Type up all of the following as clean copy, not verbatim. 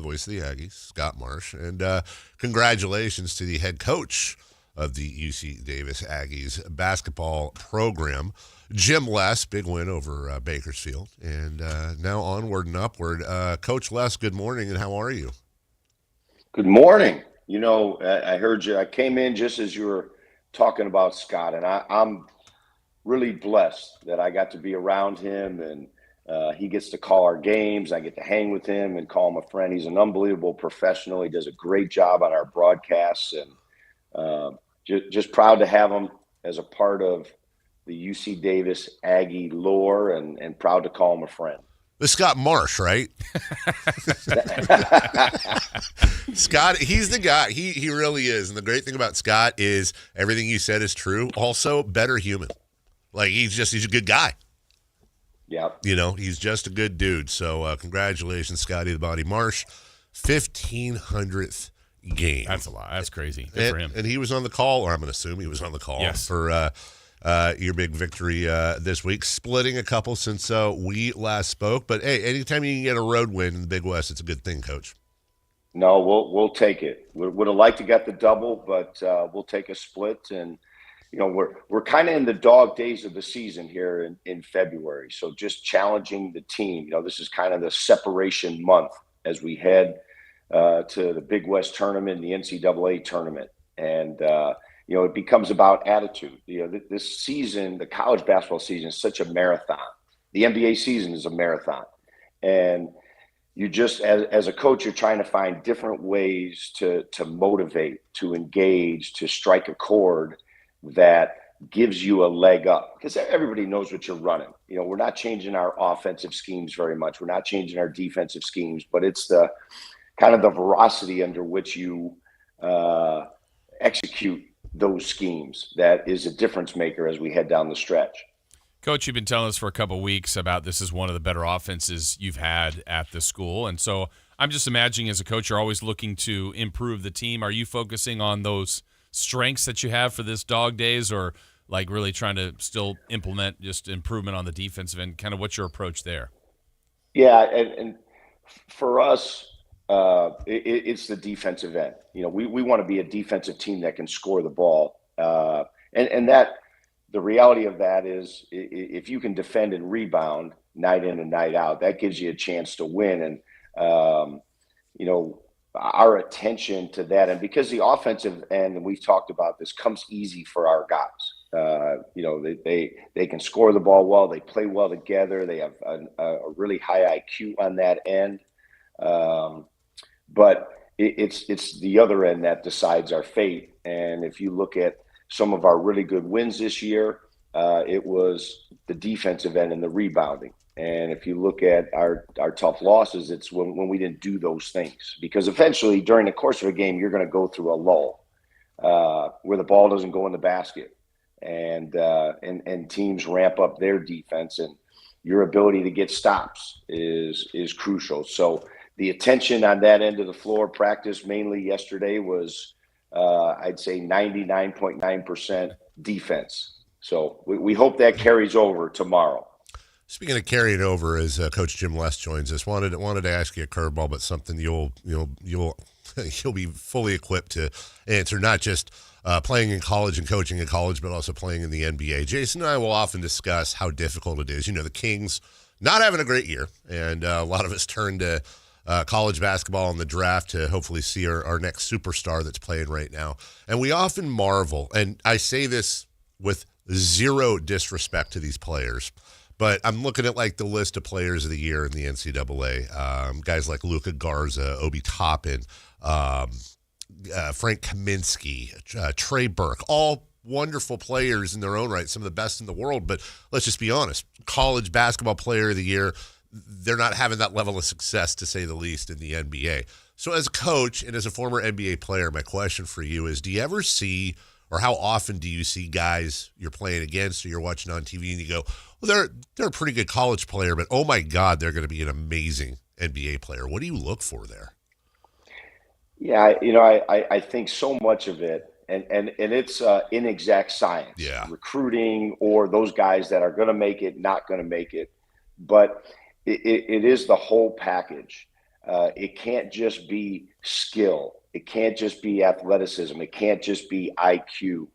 voice of the Aggies, Scott Marsh, and congratulations to the head coach of the UC Davis Aggies basketball program, Jim Les. Big win over Bakersfield, and now onward and upward. Coach Les, good morning, and how are you? Good morning. I heard you. I came in just as you were talking about Scott, and I'm really blessed that I got to be around him, and he gets to call our games. I get to hang with him and call him a friend. He's an unbelievable professional. He does a great job on our broadcasts, and just proud to have him as a part of the UC Davis Aggie lore, and proud to call him a friend. This Scott Marsh, right? Scott, he's the guy. He really is. And the great thing about Scott is everything you said is true. Also, better human. Like, he's a good guy. Yeah. He's just a good dude. So, congratulations, Scotty the Body Marsh. 1,500th game. That's a lot. That's crazy. Good for him. And he was on the call, or I'm going to assume he was on the call for your big victory this week, splitting a couple since we last spoke. But, hey, anytime you can get a road win in the Big West, it's a good thing, Coach. No, we'll take it. Would have liked to get the double, but we'll take a split. And, we're kind of in the dog days of the season here in February. So just challenging the team. This is kind of the separation month as we head to the Big West tournament, the NCAA tournament. And, it becomes about attitude. This season, the college basketball season is such a marathon. The NBA season is a marathon. And you just, as a coach, you're trying to find different ways to motivate, to engage, to strike a chord that gives you a leg up, because everybody knows what you're running. We're not changing our offensive schemes very much. We're not changing our defensive schemes, but it's the kind of the veracity under which you execute those schemes that is a difference maker as we head down the stretch. Coach, you've been telling us for a couple of weeks about this is one of the better offenses you've had at the school. And so I'm just imagining as a coach, you're always looking to improve the team. Are you focusing on those strengths that you have for this dog days, or like really trying to still implement just improvement on the defensive end? Kind of what's your approach there? Yeah. And for us, it's the defensive end. We want to be a defensive team that can score the ball. And that, the reality of that is if you can defend and rebound night in and night out, that gives you a chance to win. And, our attention to that, and because the offensive end, and we've talked about this, comes easy for our guys. They can score the ball well. They play well together. They have a really high IQ on that end. But it's the other end that decides our fate. And if you look at some of our really good wins this year, it was the defensive end and the rebounding. And if you look at our tough losses, it's when we didn't do those things. Because eventually, during the course of a game, you're going to go through a lull where the ball doesn't go in the basket, and teams ramp up their defense, and your ability to get stops is crucial. So the attention on that end of the floor, practice mainly yesterday, was I'd say 99.9% defense. So we hope that carries over tomorrow. Speaking of carrying over, as Coach Jim Les joins us, wanted to ask you a curveball, but something you'll be fully equipped to answer. Not just playing in college and coaching in college, but also playing in the NBA. Jason and I will often discuss how difficult it is. The Kings not having a great year, and a lot of us turn to college basketball and the draft to hopefully see our next superstar that's playing right now. And we often marvel, and I say this with zero disrespect to these players, but I'm looking at like the list of players of the year in the NCAA. Guys like Luka Garza, Obi Toppin, Frank Kaminsky, Trey Burke, all wonderful players in their own right, some of the best in the world. But let's just be honest, college basketball player of the year, they're not having that level of success, to say the least, in the NBA. So as a coach and as a former NBA player, my question for you is, do you ever see, or how often do you see guys you're playing against or you're watching on TV and you go, well, they're a pretty good college player, but oh my God, they're going to be an amazing NBA player. What do you look for there? Yeah, I think so much of it, and it's inexact science. Yeah. Recruiting, or those guys that are going to make it, not going to make it. But it is the whole package. It can't just be skill. It can't just be athleticism. It can't just be IQ.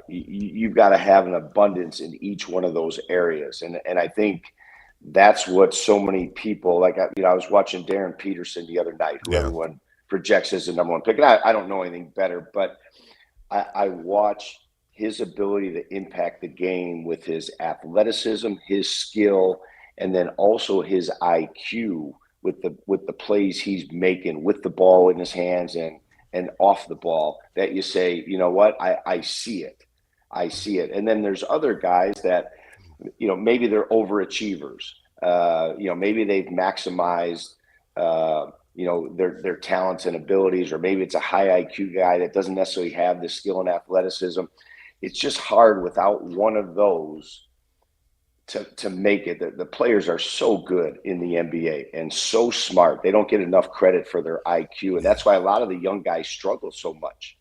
You've got to have an abundance in each one of those areas. And I think that's what so many people, like, I was watching Darren Peterson the other night, who everyone projects as the number one pick. And I don't know anything better, but I watch his ability to impact the game with his athleticism, his skill, and then also his IQ with the plays he's making with the ball in his hands and off the ball, that you say, you know what, I see it. I see it. And then there's other guys that, maybe they're overachievers. Maybe they've maximized, their talents and abilities, or maybe it's a high IQ guy that doesn't necessarily have the skill and athleticism. It's just hard without one of those to make it. The players are so good in the NBA and so smart. They don't get enough credit for their IQ. And that's why a lot of the young guys struggle so much.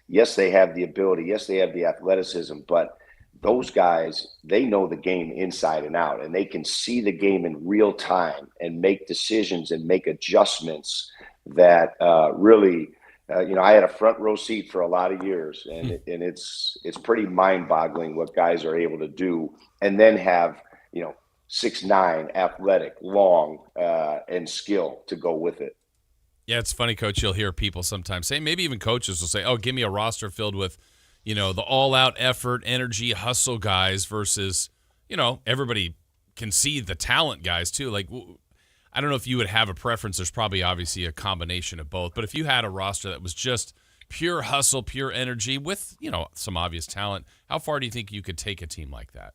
Yes, they have the ability. Yes, they have the athleticism, but those guys, they know the game inside and out, and they can see the game in real time and make decisions and make adjustments that really, I had a front row seat for a lot of years, and it's pretty mind-boggling what guys are able to do, and then have 6'9", athletic, long, and skill to go with it. Yeah, it's funny, Coach. You'll hear people sometimes say, maybe even coaches will say, "Oh, give me a roster filled with, the all-out effort, energy, hustle guys versus, everybody can see the talent guys too." Like, I don't know if you would have a preference. There's probably obviously a combination of both. But if you had a roster that was just pure hustle, pure energy with, some obvious talent, how far do you think you could take a team like that?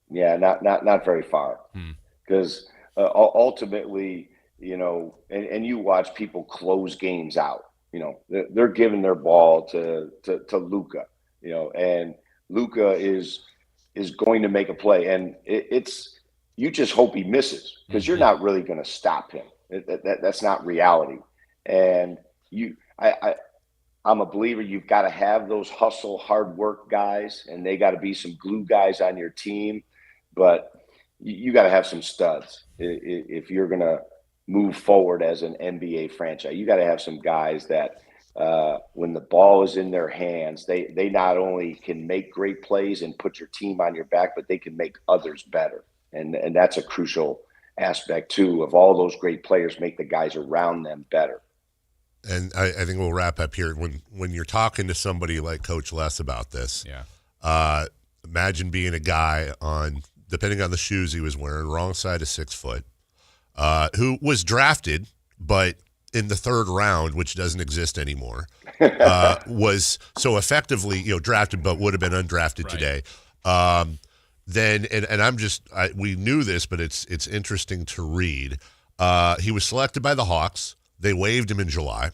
Yeah, not very far. Because ultimately, and you watch people close games out. They're giving their ball to Luka, and Luka is going to make a play, and it's you just hope he misses, because you're not really going to stop him. That's not reality. And I'm a believer you've got to have those hustle, hard work guys, and they got to be some glue guys on your team. But you got to have some studs if you're going to move forward as an NBA franchise. You got to have some guys that when the ball is in their hands, they not only can make great plays and put your team on your back, but they can make others better. And that's a crucial aspect too, of all those great players, make the guys around them better. And I think we'll wrap up here. When you're talking to somebody like Coach Les about this, imagine being a guy depending on the shoes he was wearing, wrong side of 6 foot, who was drafted, but in the third round, which doesn't exist anymore, was so effectively, drafted, but would have been undrafted today. We knew this, but it's interesting to read. He was selected by the Hawks. They waived him in July.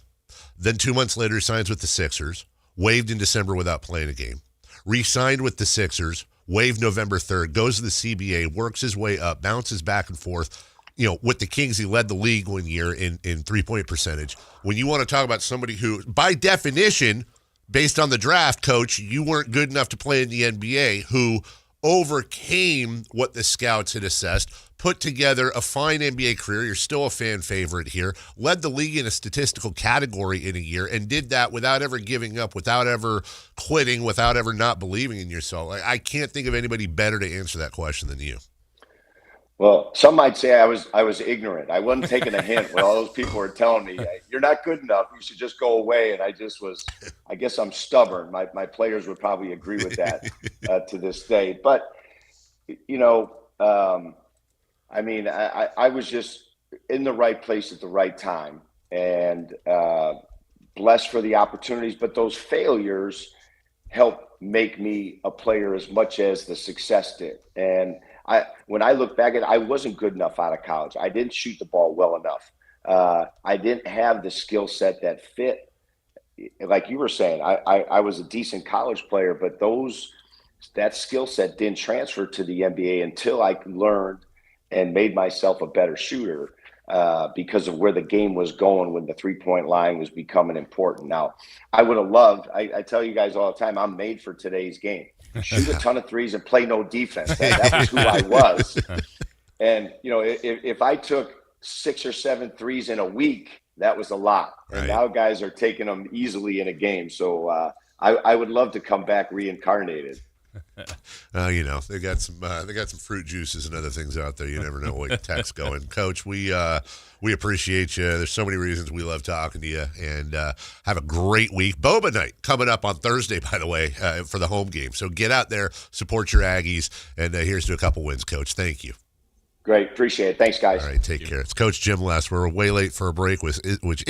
Then 2 months later, he signs with the Sixers, waived in December without playing a game. Re-signed with the Sixers, waived November 3rd, goes to the CBA, works his way up, bounces back and forth. With the Kings, he led the league one year in three-point percentage. When you want to talk about somebody who, by definition, based on the draft, Coach, you weren't good enough to play in the NBA, who overcame what the scouts had assessed, put together a fine NBA career. You're still a fan favorite here. Led the league in a statistical category in a year, and did that without ever giving up, without ever quitting, without ever not believing in yourself. I can't think of anybody better to answer that question than you. Well, some might say I was ignorant. I wasn't taking a hint when all those people were telling me, "You're not good enough. You should just go away." And I guess I'm stubborn. My players would probably agree with that to this day. But, I was just in the right place at the right time, and blessed for the opportunities. But those failures helped make me a player as much as the success did. And when I look back at it, I wasn't good enough out of college. I didn't shoot the ball well enough. I didn't have the skill set that fit. Like you were saying, I was a decent college player, but that skill set didn't transfer to the NBA until I learned and made myself a better shooter because of where the game was going when the three-point line was becoming important. Now, I would have loved, I tell you guys all the time, I'm made for today's game. Shoot a ton of threes and play no defense. That was who I was. And, if I took 6 or 7 threes in a week, that was a lot. And Right. now guys are taking them easily in a game. So I would love to come back reincarnated. They got some fruit juices and other things out there. You never know what your tech's going. Coach, we appreciate you. There's so many reasons we love talking to you, and have a great week. Boba night coming up on Thursday, by the way, for the home game. So get out there, support your Aggies, and here's to a couple wins, Coach. Thank you. Great. Appreciate it. Thanks, guys. All right, take care. It's Coach Jim Less. We're way late for a break, which